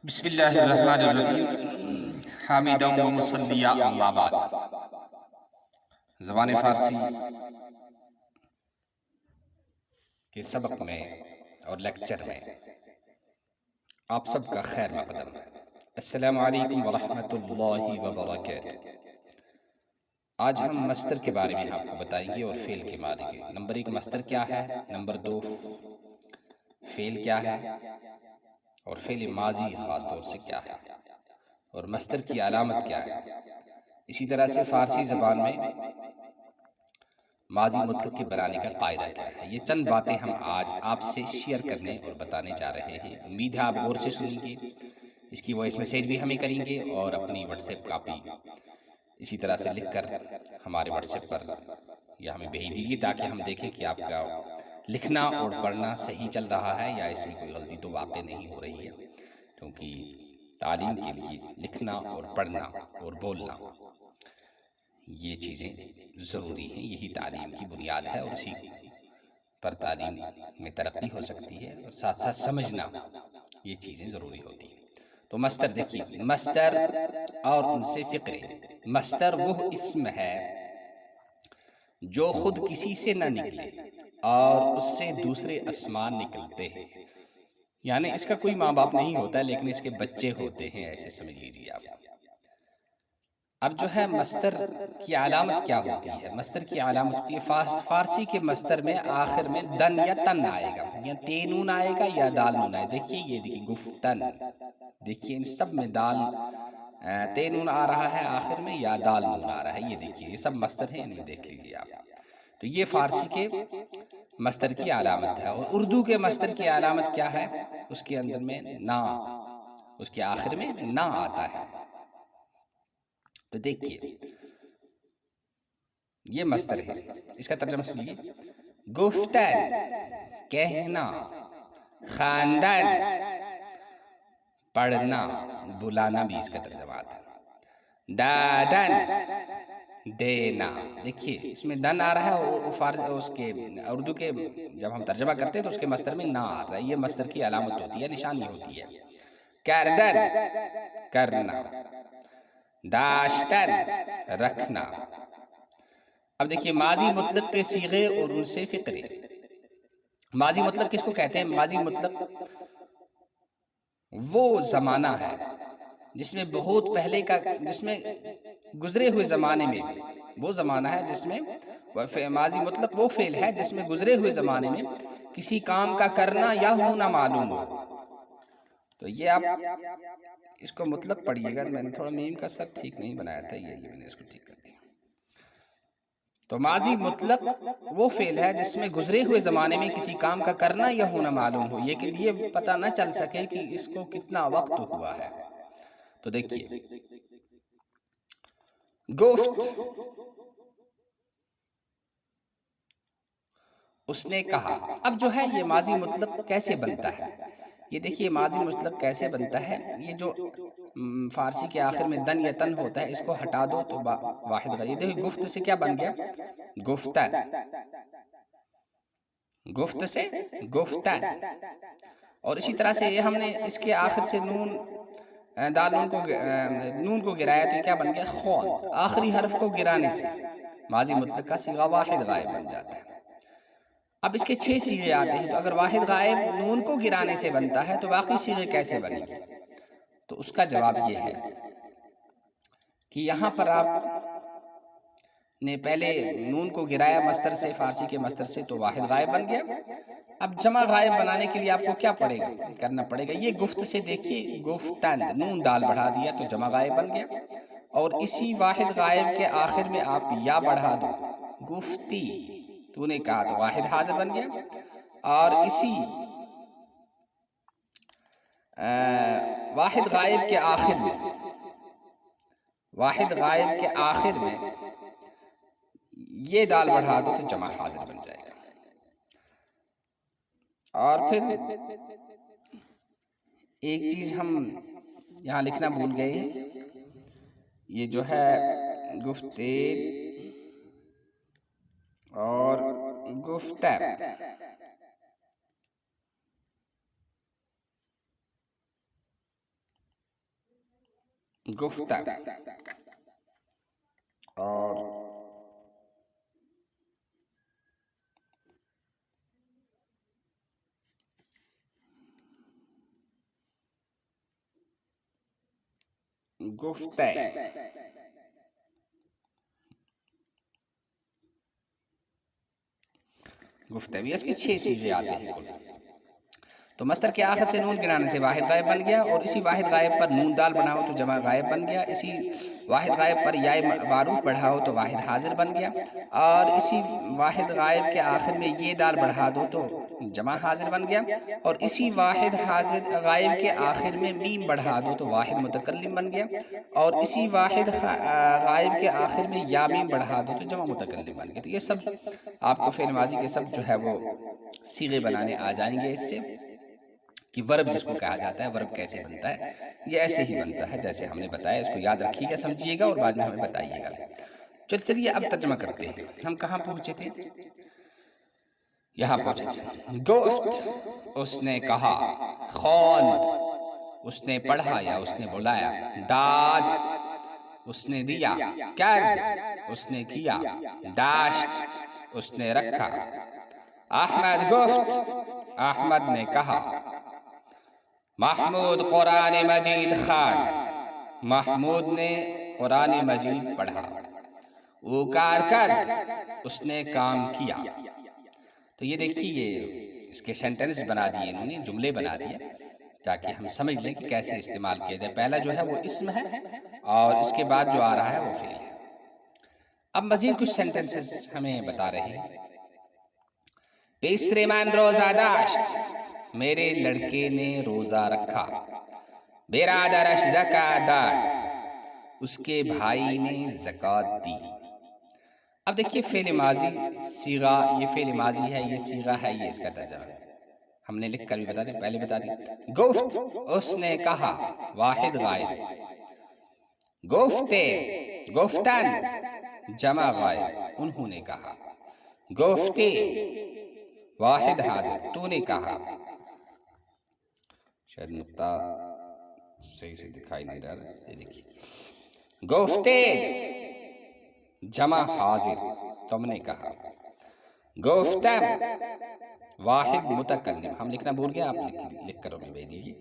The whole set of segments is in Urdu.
بسم اللہ الرحمن الرحیم حامدا و مصلیا اما بعد۔ زبان فارسی کے سبق میں اور لیکچر میں آپ سب کا خیر مقدم۔ السلام علیکم ورحمۃ اللہ وبرکاتہ۔ آج ہم مصدر کے بارے میں آپ کو بتائیں گے اور فعل کے بارے میں۔ نمبر 1 مصدر کیا ہے، نمبر 2 فعل کیا ہے، اور فعل ماضی خاص طور سے کیا ہے، اور مصدر کی علامت کیا ہے۔ اسی طرح سے فارسی زبان میں ماضی مطلق کے بنانے کا قاعدہ کیا ہے۔ یہ چند باتیں ہم آج آپ سے شیئر کرنے اور بتانے جا رہے ہیں۔ امید ہے آپ غور سے سنیں گے، اس کی وائس میسیج بھی ہمیں کریں گے اور اپنی واٹس ایپ کاپی اسی طرح سے لکھ کر ہمارے واٹس ایپ پر یا ہمیں بھیج دیجیے تاکہ ہم دیکھیں کہ آپ کا لکھنا اور پڑھنا صحیح چل رہا ہے یا اس میں کوئی غلطی تو واقع نہیں ہو رہی ہے، کیونکہ تعلیم کے لیے لکھنا اور پڑھنا اور بولنا یہ چیزیں ضروری ہیں۔ یہی تعلیم کی بنیاد ہے اور اسی پر تعلیم میں ترقی ہو سکتی ہے، اور ساتھ ساتھ سمجھنا یہ چیزیں ضروری ہوتی ہیں۔ تو مصدر دیکھیے، مصدر اور ان سے فقرے۔ مصدر وہ اسم ہے جو خود کسی سے نہ نکلے اور اس سے دوسرے اسماء نکلتے ہیں، یعنی اس کا کوئی ماں باپ نہیں ہوتا لیکن اس کے بچے ہوتے ہیں، ایسے سمجھ لیجیے آپ۔ اب جو ہے مصدر کی علامت کیا ہوتی ہے؟ مصدر کی علامت ہوتی ہے، فارسی کے مصدر میں آخر میں دن یا تن آئے گا، یا تینون آئے گا یا دال نون آئے گا۔ دیکھیے یہ دیکھیے گفتن، دیکھیے ان سب میں دال تینون آ رہا ہے آخر میں یا دال نون آ رہا ہے۔ یہ دیکھیے یہ سب مصدر ہیں، ان میں دیکھ لیجیے آپ۔ تو یہ فارسی کے مصدر کی علامت ہے۔ اور اردو کے مصدر کی علامت کیا ہے؟ اس کے اندر میں نا، اس کے آخر میں نا آتا ہے۔ تو دیکھیے یہ مصدر ہے، اس کا ترجمہ سنیے۔ گفتن کہنا، خواندن پڑھنا، بلانا بھی اس کا ترجمہ آتا ہے۔ دادن دینا، دیکھیے اس میں دن آ رہا ہے، اور اس کے اردو کے جب ہم ترجمہ کرتے ہیں تو اس کے مصدر میں نا آتا ہے۔ یہ مصدر کی علامت ہوتی ہے، نشانی ہوتی ہے۔ کردن کرنا، داشتن رکھنا۔ اب دیکھیے ماضی مطلق کے صیغے اور ان سے فقرے۔ ماضی مطلق کس کو کہتے ہیں؟ ماضی مطلق وہ زمانہ ہے جس میں بہت پہلے کا، جس میں گزرے ہوئے زمانے میں، وہ زمانہ ہے جس میں ماضی مطلق وہ فعل ہے جس میں گزرے ہوئے زمانے میں کسی کام کا کرنا یا ہونا معلوم ہو۔ تو یہ آپ اس کو مطلق پڑھیے گا، میں نے تھوڑا میم کا سر ٹھیک نہیں بنایا تھا، یہ میں نے اس کو ٹھیک کر دیا۔ تو ماضی مطلق وہ فعل ہے جس میں گزرے ہوئے زمانے میں کسی کام کا کرنا یا ہونا معلوم ہو، یہ پتہ نہ چل سکے کہ اس کو کتنا وقت ہوا ہے۔ تو دیکھیے گفت، اس نے کہا۔ اب جو ہے یہ ماضی مطلق کیسے بنتا ہے؟ یہ دیکھیے ماضی مطلق کیسے بنتا ہے۔ یہ جو فارسی کے آخر میں دن یا تن ہوتا ہے، اس کو ہٹا دو تو واحد غیر۔ یہ دیکھیں گفت سے کیا بن گیا؟ گفتن، گفت سے گفتن۔ اور اسی طرح سے یہ ہم نے اس کے آخر سے نون دال نون کو گرایا تو یہ کیا بن گیا؟ خون۔ آخری حرف کو گرانے سے ماضی مطلق کا صیغہ واحد غائب بن جاتا ہے۔ اب اس کے 6 صیغے آتے ہیں، تو اگر واحد غائب نون کو گرانے سے بنتا ہے تو باقی صیغے کیسے بنیں گے؟ تو اس کا جواب یہ ہے کہ یہاں پر آپ نے پہلے نون کو گرایا مصدر سے، فارسی کے مصدر سے، تو واحد غائب بن گیا۔ اب جمع غائب بنانے کے لیے آپ کو کیا کرنا پڑے گا؟ یہ گفت سے دیکھیے گفتن، نون دال بڑھا دیا تو جمع غائب بن گیا، اور اسی واحد غائب کے آخر میں آپ یا بڑھا دو، گفتی، تو نے کہا تو واحد حاضر بن گیا۔ اور اسی واحد غائب کے آخر میں، واحد غائب کے آخر میں یہ دال بڑھا دو تو جمع حاضر بن جائے گا۔ اور پھر ایک چیز ہم یہاں لکھنا بھول گئے ہیں، یہ جو ہے گفتے اور گفتر، گفتہ اور گفتہ، گفتوی، اس کے 6 صیغے آتے ہیں کل۔ تو مصدر کے آخر سے نون گرانے سے واحد غائب بن گیا، اور اسی واحد غائب پر نون دال بناؤ تو جمع غائب بن گیا، اسی واحد غائب پر یائے معروف بڑھاؤ تو واحد حاضر بن گیا، اور اسی واحد غائب کے آخر میں یہ دال بڑھا دو تو جمع حاضر بن گیا، اور اسی واحد حاضر غائب کے آخر میں میم بڑھا دو تو واحد متکلم بن گیا، اور اسی واحد غائب کے آخر میں یا میم بڑھا دو تو جمع متکلم بن گیا۔ تو یہ سب آپ کو فعل ماضی کے سب جو ہے وہ صیغے بنانے آ جائیں گے اس سے، کہ ورب جس کو کہا جاتا ہے، ورب کیسے بنتا ہے، یہ ایسے ہی بنتا ہے جیسے ہم نے بتایا۔ اس کو یاد رکھیے گا، سمجھیے گا، اور بعد میں ہمیں بتائیے گا۔ چلیے اب ترجمہ کرتے ہیں۔ ہم کہاں پہنچے تھے؟ یہاں پہنچے تھے۔ گفت، اس نے کہا، خواند، اس نے پڑھا یا اس نے بلایا، داد، اس نے دیا، کرد، اس نے کیا، داشت، اس نے رکھا، احمد گفت، احمد نے کہا، محمود قرآن مجید خوان، محمود نے قرآن مجید پڑھا، وہ کار کرد، اس نے کام کیا۔ تو یہ دیکھیے، اس کے سینٹنس بنا دیے انہوں نے، جملے بنا دیے تاکہ ہم سمجھ لیں کہ کیسے استعمال کیا جائے۔ پہلا جو ہے وہ اسم ہے، اور اس کے بعد جو آ رہا ہے وہ فعل ہے۔ اب مزید کچھ سینٹنسز ہمیں بتا رہے ہیں۔ پیسرے من روزہ داشت، میرے لڑکے نے روزہ رکھا، برادرش زکات داد، اس کے بھائی نے زکات دی۔ اب دیکھیے فعل ماضی صیغہ، یہ فعل ماضی ہے، یہ صیغہ ہے، یہ اس کا ترجمہ ہے۔ ہم نے لکھ کر بھی بتا دیں، پہلے بتا دیں۔ گفت، اس نے کہا، واحد غائب، گفتے، گفتن، جمع غائب، انہوں نے کہا، گفتے، واحد حاضر، تو نے کہا۔ شاید نقطہ صحیح سے دکھائی نہیں رہا، یہ دیکھیے، گفتے، جمع حاضر، تم نے کہا، گفتم، واحد متکلم، ہم لکھنا بھول گئے، آپ لکھ کر ہمیں بھیج دیجیے۔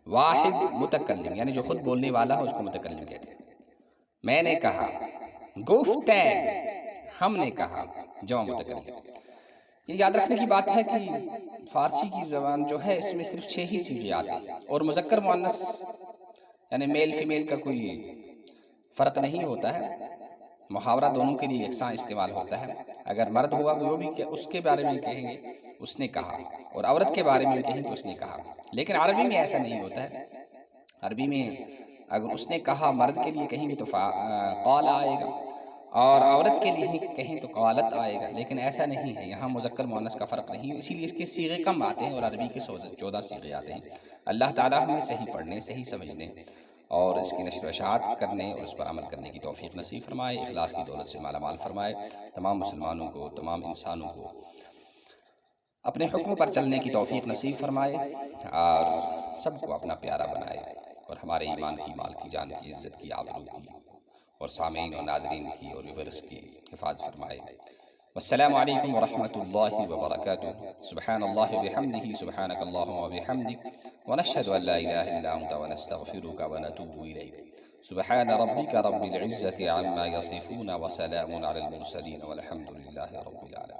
واحد متکلم یعنی جو خود بولنے والا ہے اس کو متکلم کہتے ہیں۔ میں نے کہا، گفتین، ہم نے کہا، جمع متکلم۔ یہ یاد رکھنے کی بات ہے کہ فارسی کی زبان جو ہے اس میں صرف 6 ہی صیغے آتے ہیں، اور مذکر مؤنث یعنی میل فیمیل کا کوئی فرق نہیں ہوتا ہے، محاورہ دونوں کے لیے یکساں استعمال ہوتا ہے۔ اگر مرد ہوگا وہ بھی اس کے بارے میں کہیں گے اس نے کہا، اور عورت کے بارے میں کہیں گے اس نے کہا۔ لیکن عربی میں ایسا نہیں ہوتا ہے۔ عربی میں اگر اس نے کہا مرد کے لیے کہیں گے تو قال آئے گا، اور عورت کے لیے کہیں تو قالت آئے گا، لیکن ایسا نہیں ہے، یہاں مذکر مؤنث کا فرق نہیں ہے، اسی لیے اس کے صیغے کم آتے ہیں اور عربی کے 14 صیغے آتے ہیں۔ اللہ تعالیٰ ہمیں صحیح پڑھنے، صحیح سمجھنے اور اس کی نشر و اشاعت کرنے اور اس پر عمل کرنے کی توفیق نصیب فرمائے، اخلاص کی دولت سے مالا مال فرمائے، تمام مسلمانوں کو، تمام انسانوں کو اپنے حکم پر چلنے کی توفیق نصیب فرمائے، اور سب کو اپنا پیارا بنائے، اور ہمارے ایمان کی، مال کی، جان کی، عزت کی، آبرو کی، اور سامعین اور ناظرین کی اور ویورز کی حفاظت فرمائے۔ والسلام علیکم ورحمۃ اللہ وبرکاتہ۔ سبحان اللہ وبحمدہ، سبحانک اللہم وبحمدک، ونشہد ان لا الہ الا انت ونستغفرک ونتوب الیک۔ سبحان ربک رب العزة عما یصفون، وسلام علی المرسلین، والحمد للہ رب العالمین۔